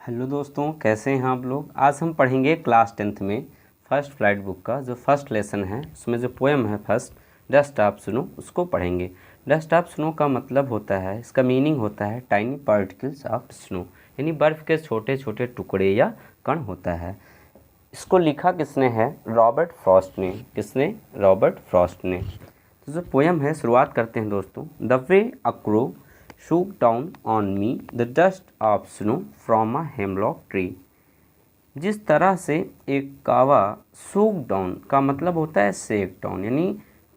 Hello दोस्तों, कैसे हैं आप लोग। आज हम पढ़ेंगे क्लास 10th में फर्स्ट फ्लाइट बुक का जो फर्स्ट लेसन है, उसमें जो पोएम है फर्स्ट डस्ट आप सुनो, उसको पढ़ेंगे। डस्ट आप सुनो का मतलब होता है, इसका मीनिंग होता है टाइनी पार्टिकल्स ऑफ स्नो, यानी बर्फ़ के छोटे छोटे टुकड़े या कण होता है। इसको लिखा किसने है? रॉबर्ट फ्रॉस्ट ने। किसने? रॉबर्ट फ्रॉस्ट ने। तो जो पोएम है, शुरुआत करते हैं दोस्तों। The way a crow shook down on me the dust of snow from a hemlock tree। जिस तरह से एक कावा सूक डाउन का मतलब होता है शेक डाउन, यानी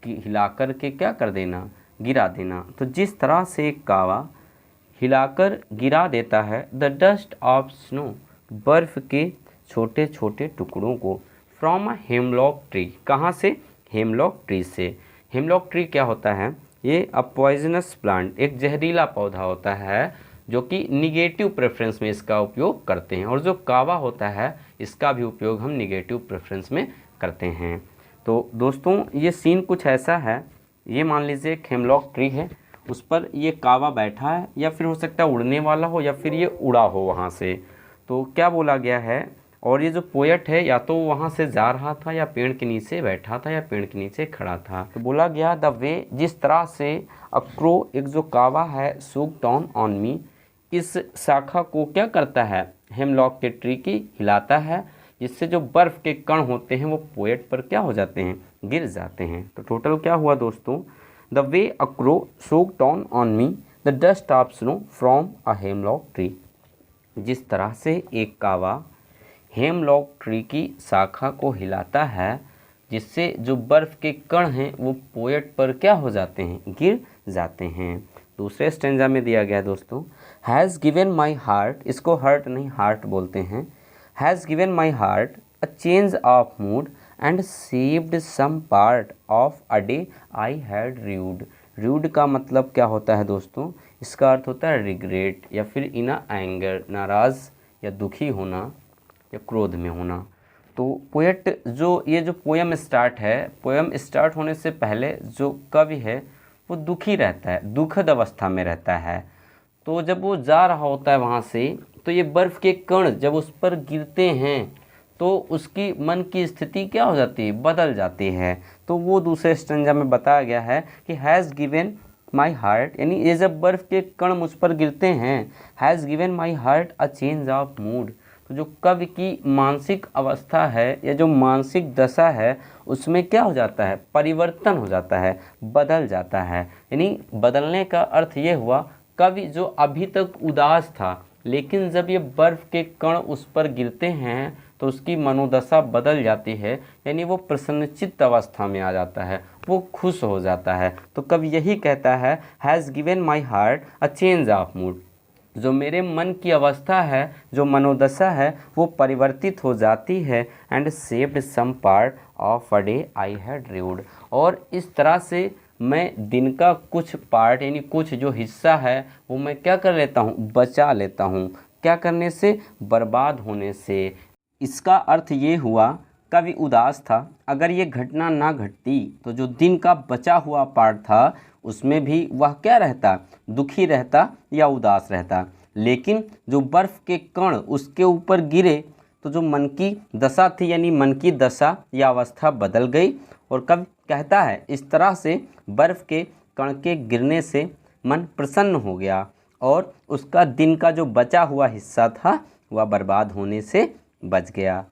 कि हिलाकर के क्या कर देना, गिरा देना। तो जिस तरह से एक कावा हिलाकर गिरा देता है द डस्ट ऑफ स्नो, बर्फ़ के छोटे छोटे टुकड़ों को, फ्रॉम अ हेमलॉक ट्री। कहाँ से? हेमलॉक ट्री से। हेमलॉक ट्री क्या होता है? ये अ पॉइजनस प्लांट, एक जहरीला पौधा होता है जो कि निगेटिव प्रेफरेंस में इसका उपयोग करते हैं। और जो कावा होता है इसका भी उपयोग हम निगेटिव प्रेफरेंस में करते हैं। तो दोस्तों ये सीन कुछ ऐसा है, ये मान लीजिए एक हेमलॉक ट्री है, उस पर ये कावा बैठा है, या फिर हो सकता है उड़ने वाला हो, या फिर ये उड़ा हो वहाँ से। तो क्या बोला गया है, और ये जो पोएट है या तो वहाँ से जा रहा था, या पेड़ के नीचे बैठा था, या पेड़ के नीचे खड़ा था। तो बोला गया द वे, जिस तरह से अक्रो, एक जो कावा है, सूक डाउन ऑन मी, इस शाखा को क्या करता है, हेमलॉक के ट्री की हिलाता है, जिससे जो बर्फ़ के कण होते हैं वो पोएट पर क्या हो जाते हैं, गिर जाते हैं। तो टोटल क्या हुआ दोस्तों? The way a crow shook down on me the dust of snow from a hemlock tree. जिस तरह से एक कावा हेमलॉक ट्री की शाखा को हिलाता है, जिससे जो बर्फ़ के कण हैं वो पोएट पर क्या हो जाते हैं, गिर जाते हैं। दूसरे स्टेंजा में दिया गया दोस्तों, हैज़ गिवन माई हार्ट, इसको हर्ट नहीं हार्ट बोलते हैं, has given my heart a change of mood and saved some part of a day I had rued. Rued का मतलब क्या होता है दोस्तों? इसका अर्थ होता है रिग्रेट, या फिर इन एंगर, नाराज़ या दुखी होना या क्रोध में होना। तो पोएट ये जो पोएम स्टार्ट है, पोएम स्टार्ट होने से पहले जो कवि है वो दुखी रहता है, दुखद अवस्था में रहता है। तो जब वो जा रहा होता है वहाँ से, तो ये बर्फ़ के कण जब उस पर गिरते हैं तो उसकी मन की स्थिति क्या हो जाती है, बदल जाती है। तो वो दूसरे स्टेंजा में बताया गया है कि हैज़ गिवन माई हार्ट, यानी ये जब बर्फ़ के कण मुझ पर गिरते हैं, has given my heart a change of mood. तो जो कवि की मानसिक अवस्था है या जो मानसिक दशा है उसमें क्या हो जाता है, परिवर्तन हो जाता है, बदल जाता है। यानी बदलने का अर्थ ये हुआ, कवि जो अभी तक उदास था, लेकिन जब ये बर्फ़ के कण उस पर गिरते हैं तो उसकी मनोदशा बदल जाती है, यानी वो प्रसन्नचित्त अवस्था में आ जाता है, वो खुश हो जाता है। तो कवि यही कहता है, has given my heart a change of mood, जो मेरे मन की अवस्था है, जो मनोदशा है, वो परिवर्तित हो जाती है। And saved some part of a day I had rued, और इस तरह से मैं दिन का कुछ पार्ट, यानी कुछ जो हिस्सा है वो मैं क्या कर लेता हूँ, बचा लेता हूँ। क्या करने से? बर्बाद होने से। इसका अर्थ ये हुआ, कवि उदास था, अगर ये घटना ना घटती तो जो दिन का बचा हुआ पार्ट था उसमें भी वह क्या रहता, दुखी रहता या उदास रहता। लेकिन जो बर्फ़ के कण उसके ऊपर गिरे तो जो मन की दशा थी, यानी मन की दशा या अवस्था बदल गई। और कवि कहता है इस तरह से बर्फ़ के कण के गिरने से मन प्रसन्न हो गया, और उसका दिन का जो बचा हुआ हिस्सा था वह बर्बाद होने से बच गया।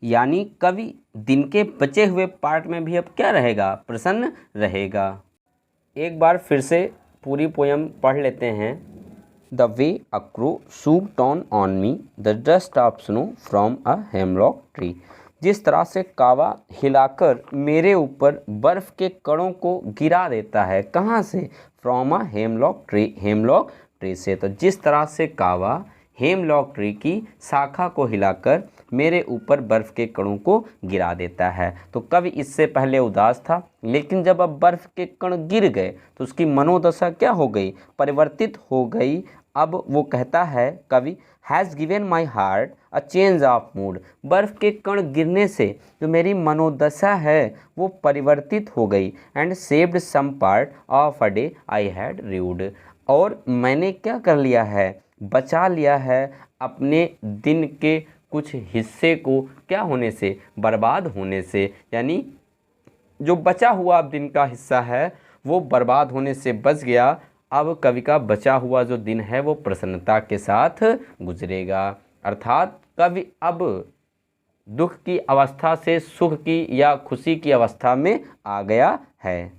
यानी कवि दिन के बचे हुए पार्ट में भी अब क्या रहेगा, प्रसन्न रहेगा। एक बार फिर से पूरी पोयम पढ़ लेते हैं। The way a crow shook down on me the dust of snow from a hemlock tree. जिस तरह से कावा हिलाकर मेरे ऊपर बर्फ़ के कणों को गिरा देता है, कहाँ से? From a hemlock tree, hemlock tree से। तो जिस तरह से कावा हेमलॉक ट्री की शाखा को हिलाकर मेरे ऊपर बर्फ़ के कणों को गिरा देता है। तो कवि इससे पहले उदास था, लेकिन जब अब बर्फ़ के कण गिर गए तो उसकी मनोदशा क्या हो गई, परिवर्तित हो गई। अब वो कहता है कवि, has given my heart a change of mood. बर्फ़ के कण गिरने से जो मेरी मनोदशा है वो परिवर्तित हो गई। And saved some part of a day I had rued, और मैंने क्या कर लिया है, बचा लिया है अपने दिन के कुछ हिस्से को क्या होने से, बर्बाद होने से, यानी जो बचा हुआ दिन का हिस्सा है वो बर्बाद होने से बच गया। अब कवि का बचा हुआ जो दिन है वो प्रसन्नता के साथ गुजरेगा, अर्थात कवि अब दुख की अवस्था से सुख की या खुशी की अवस्था में आ गया है।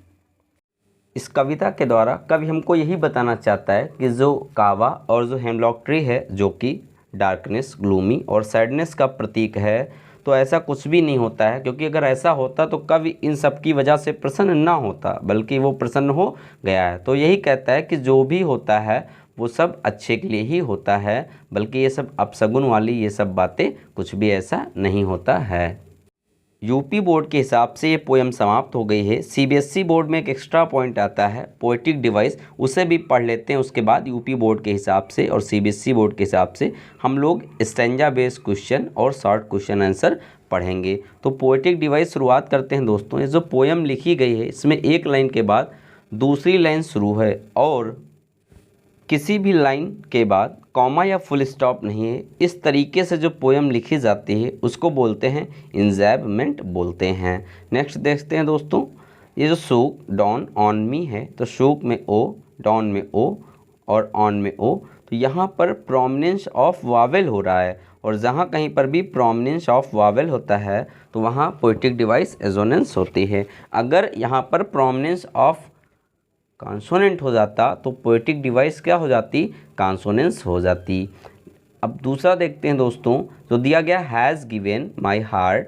इस कविता के द्वारा कवि हमको यही बताना चाहता है कि जो कावा और जो हेमलॉक ट्री है, जो कि डार्कनेस, ग्लूमी और सैडनेस का प्रतीक है, तो ऐसा कुछ भी नहीं होता है, क्योंकि अगर ऐसा होता तो कवि इन सब की वजह से प्रसन्न ना होता, बल्कि वो प्रसन्न हो गया है। तो यही कहता है कि जो भी होता है वो सब अच्छे के लिए ही होता है, बल्कि ये सब अपशगुन वाली ये सब बातें कुछ भी ऐसा नहीं होता है। यूपी बोर्ड के हिसाब से ये पोएम समाप्त हो गई है। सीबीएसई बोर्ड में एक एक्स्ट्रा पॉइंट आता है पोएटिक डिवाइस, उसे भी पढ़ लेते हैं। उसके बाद यूपी बोर्ड के हिसाब से और सीबीएसई बोर्ड के हिसाब से हम लोग स्टैंजा बेस्ड क्वेश्चन और शॉर्ट क्वेश्चन आंसर पढ़ेंगे। तो पोएटिक डिवाइस शुरुआत करते हैं दोस्तों। ये जो पोएम लिखी गई है इसमें एक लाइन के बाद दूसरी लाइन शुरू है और किसी भी लाइन के बाद कॉमा या फुल स्टॉप नहीं है। इस तरीके से जो पोएम लिखी जाती है उसको बोलते हैं इंजैबमेंट बोलते हैं। नेक्स्ट देखते हैं दोस्तों, ये जो शूक डॉन ऑन मी है, तो शूक में ओ, डॉन में ओ और ऑन में ओ, तो यहाँ पर प्रोमिनेंस ऑफ वावेल हो रहा है, और जहाँ कहीं पर भी प्रोमिनेंस ऑफ वावेल होता है तो वहाँ पोएटिक डिवाइस एजोनेंस होती है। अगर यहाँ पर प्रोमिनेंस ऑफ कॉन्सोनेंट हो जाता तो पोएटिक डिवाइस क्या हो जाती, कॉन्सोनेंस हो जाती। अब दूसरा देखते हैं दोस्तों, जो दिया गया हैज़ गिवन माई हार्ट,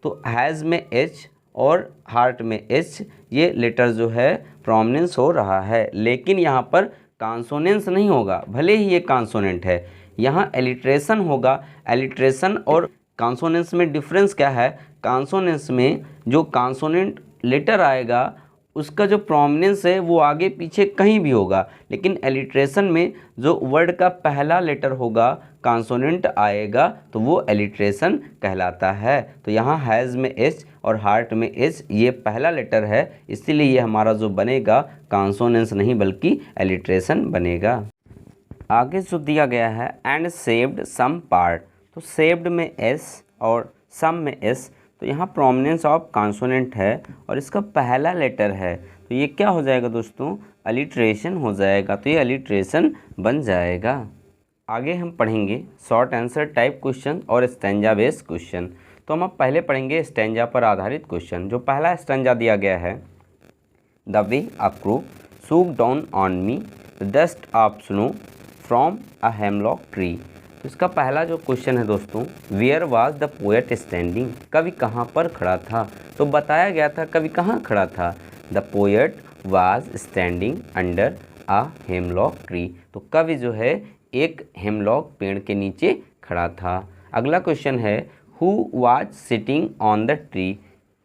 तो हैज़ में एच और हार्ट में एच, ये लेटर जो है प्रोमिनेंस हो रहा है, लेकिन यहाँ पर कॉन्सोनेंस नहीं होगा, भले ही ये कॉन्सोनेंट है, यहाँ एलिट्रेशन होगा। एलिट्रेशन और कॉन्सोनेंस में डिफरेंस क्या है, कॉन्सोनेंस में जो कॉन्सोनेंट लेटर आएगा उसका जो प्रोमिनेंस है वो आगे पीछे कहीं भी होगा, लेकिन एलिट्रेशन में जो वर्ड का पहला लेटर होगा कॉन्सोनेंट आएगा तो वो एलिट्रेशन कहलाता है। तो यहाँ हैज़ में एच और हार्ट में एच, ये पहला लेटर है, इसीलिए ये हमारा जो बनेगा कॉन्सोनेंस नहीं बल्कि एलिट्रेशन बनेगा। आगे जो दिया गया है एंड सेव्ड सम पार्ट, तो सेव्ड में एस और सम में एस, तो यहाँ प्रोमिनेंस ऑफ कॉन्सोनेंट है और इसका पहला लेटर है, तो ये क्या हो जाएगा दोस्तों, अलिट्रेशन हो जाएगा, तो ये अलिट्रेशन बन जाएगा। आगे हम पढ़ेंगे शॉर्ट आंसर टाइप क्वेश्चन और स्टैंजा बेस्ड क्वेश्चन। तो हम अब पहले पढ़ेंगे स्टैंजा पर आधारित क्वेश्चन। जो पहला स्टैंजा दिया गया है, the way a crow shook down on me the dust of snow from a hemlock tree. तो इसका पहला जो क्वेश्चन है दोस्तों, where was the poet standing, कवि कहाँ पर खड़ा था। तो बताया गया था कवि कहाँ खड़ा था, the poet was standing under a hemlock tree, तो कवि जो है एक हेमलॉक पेड़ के नीचे खड़ा था। अगला क्वेश्चन है who was sitting on the tree,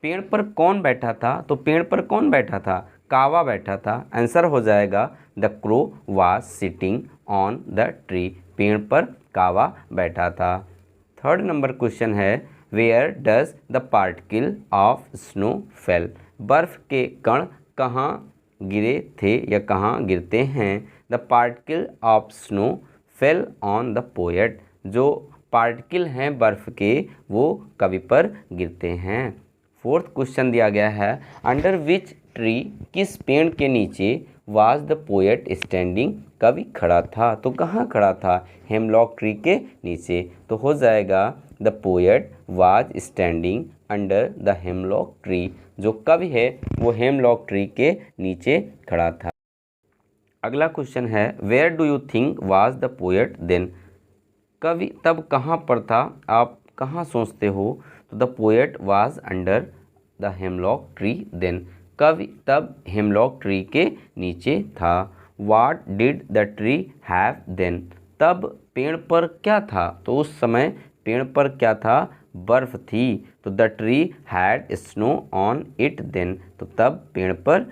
पेड़ पर कौन बैठा था, तो पेड़ पर कौन बैठा था, कावा बैठा था। आंसर हो जाएगा the crow was sitting on the tree, पेड़ पर कावा बैठा था। थर्ड नंबर क्वेश्चन है where does the particle of snow fall, बर्फ़ के कण कहाँ गिरे थे या कहाँ गिरते हैं। The particle of snow fell on the poet, जो पार्टिकल हैं बर्फ़ के वो कवि पर गिरते हैं। फोर्थ क्वेश्चन दिया गया है अंडर विच ट्री, किस पेड़ के नीचे वाज द पोएट स्टैंडिंग, कवि खड़ा था। तो कहाँ खड़ा था, हेमलॉक ट्री के नीचे, तो हो जाएगा the poet was standing under the hemlock tree, जो कवि है वो हेमलॉक ट्री के नीचे खड़ा था। अगला क्वेश्चन है where do you think was the poet then, कवि तब कहाँ पर था, आप कहाँ सोचते हो। तो the poet was under the hemlock tree then, कवि तब हेमलॉक ट्री के नीचे था। What did the tree have then, तब पेड़ पर क्या था, तो उस समय पेड़ पर क्या था, बर्फ़ थी, तो the tree had snow on it then, तो तब पेड़ पर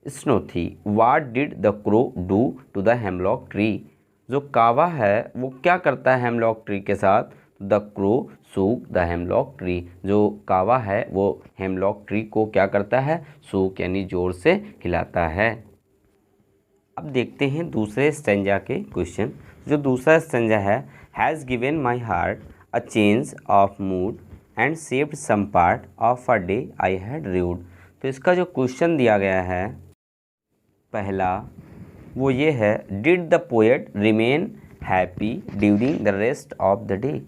स्नो थी। What did the crow do to the hemlock tree, जो कावा है वो क्या करता है हेमलॉक ट्री के साथ, the crow shook the hemlock tree, जो कावा है वो हेमलॉक ट्री को क्या करता है, सूक यानी जोर से हिलाता है। अब देखते हैं दूसरे स्टैंजा के क्वेश्चन। जो दूसरा स्टेंजा है, has given my heart a change of mood and saved some part of a day I had rued. तो इसका जो क्वेश्चन दिया गया है पहला वो ये है, did the poet remain happy during the rest of the day.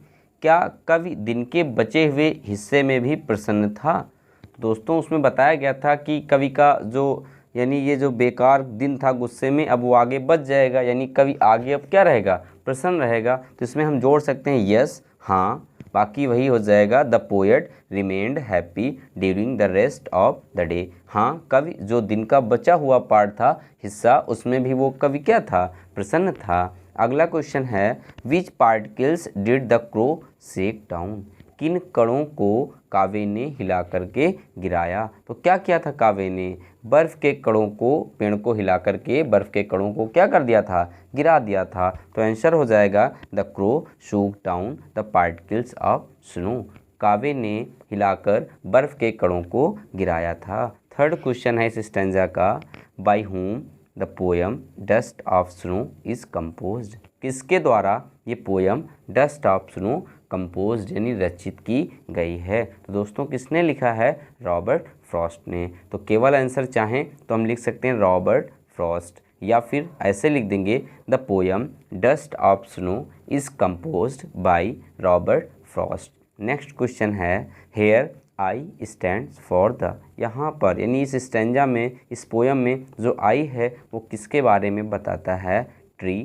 क्या कवि दिन के बचे हुए हिस्से में भी प्रसन्न था। तो दोस्तों उसमें बताया गया था कि कवि का जो यानी ये जो बेकार दिन था गुस्से में, अब वो आगे बच जाएगा, यानी कवि आगे अब क्या रहेगा, प्रसन्न रहेगा। तो इसमें हम जोड़ सकते हैं यस, हाँ, बाकी वही हो जाएगा, the poet remained happy during the rest of the day. हाँ, कवि जो दिन का बचा हुआ पार्ट था, हिस्सा, उसमें भी वो कवि क्या था, प्रसन्न था। अगला क्वेश्चन है, which particles did the crow shake down. किन कणों को काव्य ने हिला करके गिराया। तो क्या किया था काव्य ने, बर्फ़ के कणों को, पेड़ को हिला करके बर्फ़ के कणों को क्या कर दिया था, गिरा दिया था। तो आंसर हो जाएगा the crow shook down the particles of snow. काव्य ने हिलाकर बर्फ़ के कणों को गिराया था। थर्ड क्वेश्चन है इस स्टेंजा का, by whom the poem dust of snow is composed. किसके द्वारा ये poem dust of snow composed यानी रचित की गई है। तो दोस्तों किसने लिखा है, रॉबर्ट फ्रॉस्ट ने। तो केवल आंसर चाहें तो हम लिख सकते हैं रॉबर्ट फ्रॉस्ट, या फिर ऐसे लिख देंगे the poem dust of snow is composed by Robert Frost. Next question है, here I stands for the. यहाँ पर यानी इस स्टेंजा में, इस पोएम में जो आई है वो किसके बारे में बताता है, ट्री,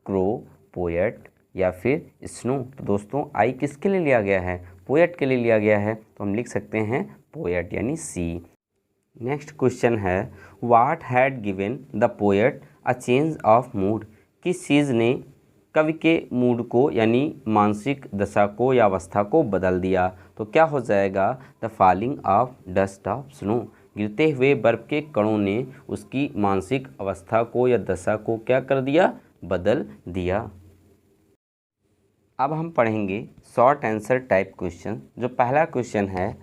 क्रो, पोएट या फिर स्नो। तो दोस्तों आई किसके लिए लिया गया है, पोएट के लिए लिया गया है। तो हम लिख सकते हैं पोएट यानी सी। नेक्स्ट क्वेश्चन है, what had given the poet a change of mood. किस चीज़ ने कवि के मूड को यानी मानसिक दशा को या अवस्था को बदल दिया। तो क्या हो जाएगा, the falling of dust of snow. गिरते हुए बर्फ़ के कणों ने उसकी मानसिक अवस्था को या दशा को क्या कर दिया, बदल दिया। अब हम पढ़ेंगे शॉर्ट आंसर टाइप क्वेश्चन। जो पहला क्वेश्चन है,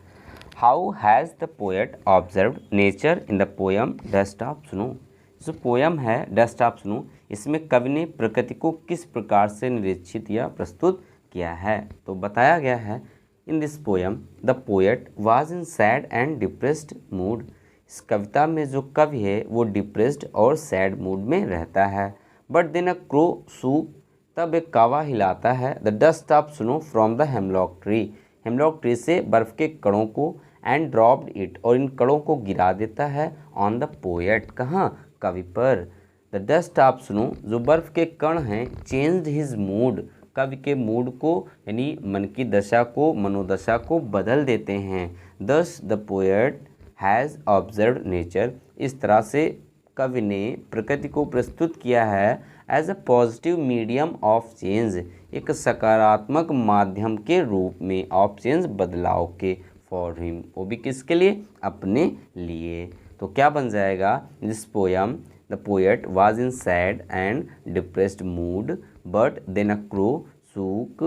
how has the poet observed nature in the poem dust of snow. जो पोएम है डस्ट ऑफ स्नो, इसमें कवि ने प्रकृति को किस प्रकार से निरीक्षित या प्रस्तुत किया है। तो बताया गया है, in this poem the poet was in sad and depressed mood. इस कविता में जो कवि है वो डिप्रेस्ड और सैड मूड में रहता है। बट देन अ क्रो सूक, तब एक कौवा हिलाता है the dust of snow from the hemlock tree. Hemlock tree से बर्फ़ के कणों को, एंड ड्रॉप्ड इट, और इन कणों को गिरा देता है ऑन द पोएट, कहाँ, कवि पर। द डस्ट ऑफ स्नो, जो बर्फ़ के कण हैं, चेंज्ड हिज मूड, कवि के मूड को यानी मन की दशा को, मनोदशा को बदल देते हैं। दस the poet has observed nature, इस तरह से कवि ने प्रकृति को प्रस्तुत किया है as a positive medium of change, एक सकारात्मक माध्यम के रूप में, ऑफ चेंज, बदलाव के, फॉर हिम, वो भी किसके लिए, अपने लिए। तो क्या बन जाएगा, this poem the poet was in sad and depressed mood, but then a crow shook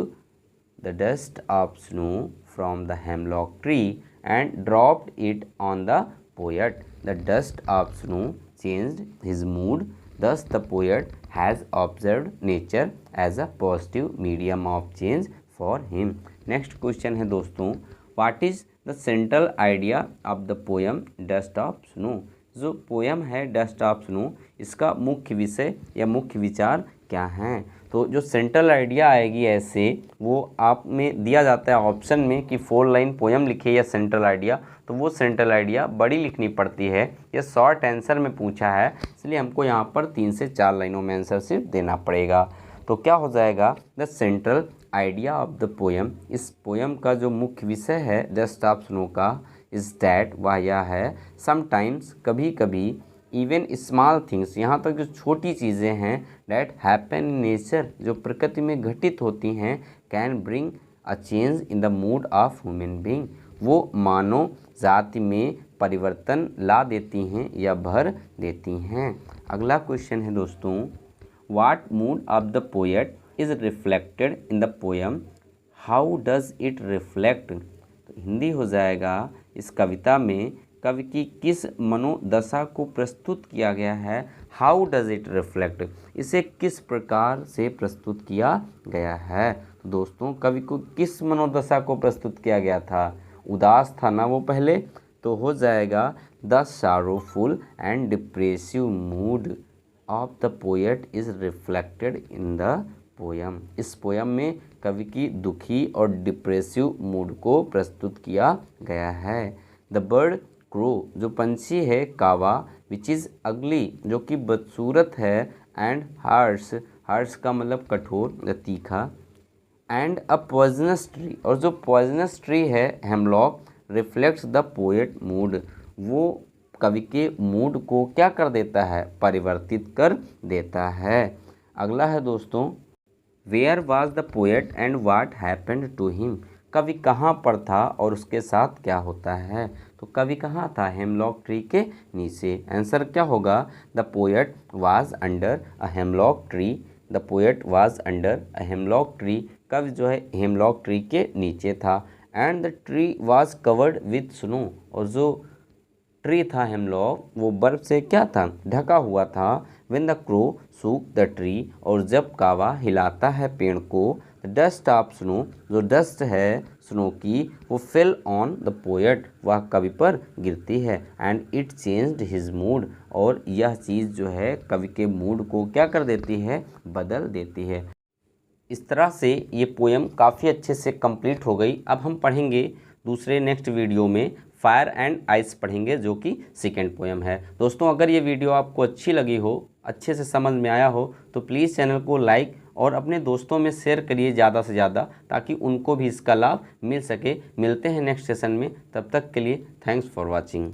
the dust of snow from the hemlock tree and dropped it on the poet. The dust of snow changed his mood, thus the poet has observed nature as a positive medium of change for him. Next question है दोस्तों, what is the central idea of the poem dust of snow। जो poem है dust of snow, इसका मुख्य विषय या मुख्य विचार क्या हैं। तो जो सेंट्रल आइडिया आएगी ऐसे, वो आप में दिया जाता है ऑप्शन में कि 4 लाइन पोएम लिखे या सेंट्रल आइडिया, तो वो सेंट्रल आइडिया बड़ी लिखनी पड़ती है। ये शॉर्ट आंसर में पूछा है, इसलिए हमको यहाँ पर 3 से 4 लाइनों में आंसर सिर्फ देना पड़ेगा। तो क्या हो जाएगा, the central idea of the poem, इस पोएम का जो मुख्य विषय है डस्ट ऑफ स्नो का, इज़ डैट, वह यह है, समटाइम्स, कभी कभी, इवन स्मॉल थिंग्स, यहाँ तक जो छोटी चीज़ें हैं, डैट हैपन इन नेचर, जो प्रकृति में घटित होती हैं, can bring a change in the mood off human being, वो मानव जाति में परिवर्तन ला देती हैं या भर देती हैं। अगला क्वेश्चन है दोस्तों, what mood off the poet is reflected in the poem, how does it reflect. तो हिंदी हो जाएगा, इस कविता में कवि की किस मनोदशा को प्रस्तुत किया गया है, हाउ डज इट रिफ्लेक्ट, इसे किस प्रकार से प्रस्तुत किया गया है। तो दोस्तों कवि को किस मनोदशा को प्रस्तुत किया गया था, उदास था ना वो पहले, तो हो जाएगा the sorrowful and depressive mood of the poet is reflected in the poem। इस पोयम में कवि की दुखी और डिप्रेसिव मूड को प्रस्तुत किया गया है। द बर्ड क्रो, जो पंछी है, कावा, विच इज़ अगली, जो कि बदसूरत है, एंड हार्श, हार्श का मतलब कठोर या तीखा, एंड अ पॉइजनस ट्री, और जो पॉइजनस ट्री है hemlock, reflects the poet mood, वो कवि के मूड को क्या कर देता है, परिवर्तित कर देता है। अगला है दोस्तों, where was the poet and what happened to him, कवि कहाँ पर था और उसके साथ क्या होता है। तो कवि कहाँ था, हेमलॉक ट्री के नीचे। आंसर क्या होगा, the poet was under a hemlock tree, the poet was under a hemlock tree, कवि जो है हेमलॉक ट्री के नीचे था। And the tree was covered with snow, और जो ट्री था हेमलॉक वो बर्फ से क्या था, ढका हुआ था। When the crow shook the tree, और जब कावा हिलाता है पेड़ को, द डस्ट ऑफ स्नो, जो डस्ट है स्नो की, वो फिल ऑन द पोएट, वह कवि पर गिरती है। And it changed his mood, और यह चीज़ जो है कवि के मूड को क्या कर देती है, बदल देती है। इस तरह से ये पोएम काफ़ी अच्छे से कंप्लीट हो गई। अब हम पढ़ेंगे दूसरे नेक्स्ट वीडियो में फायर एंड आइस पढ़ेंगे, जो कि सेकेंड पोएम है। दोस्तों अगर ये वीडियो आपको अच्छी लगी हो, अच्छे से समझ में आया हो, तो प्लीज़ चैनल को लाइक और अपने दोस्तों में शेयर करिए ज़्यादा से ज़्यादा, ताकि उनको भी इसका लाभ मिल सके। मिलते हैं नेक्स्ट सेशन में, तब तक के लिए थैंक्स फॉर वॉचिंग।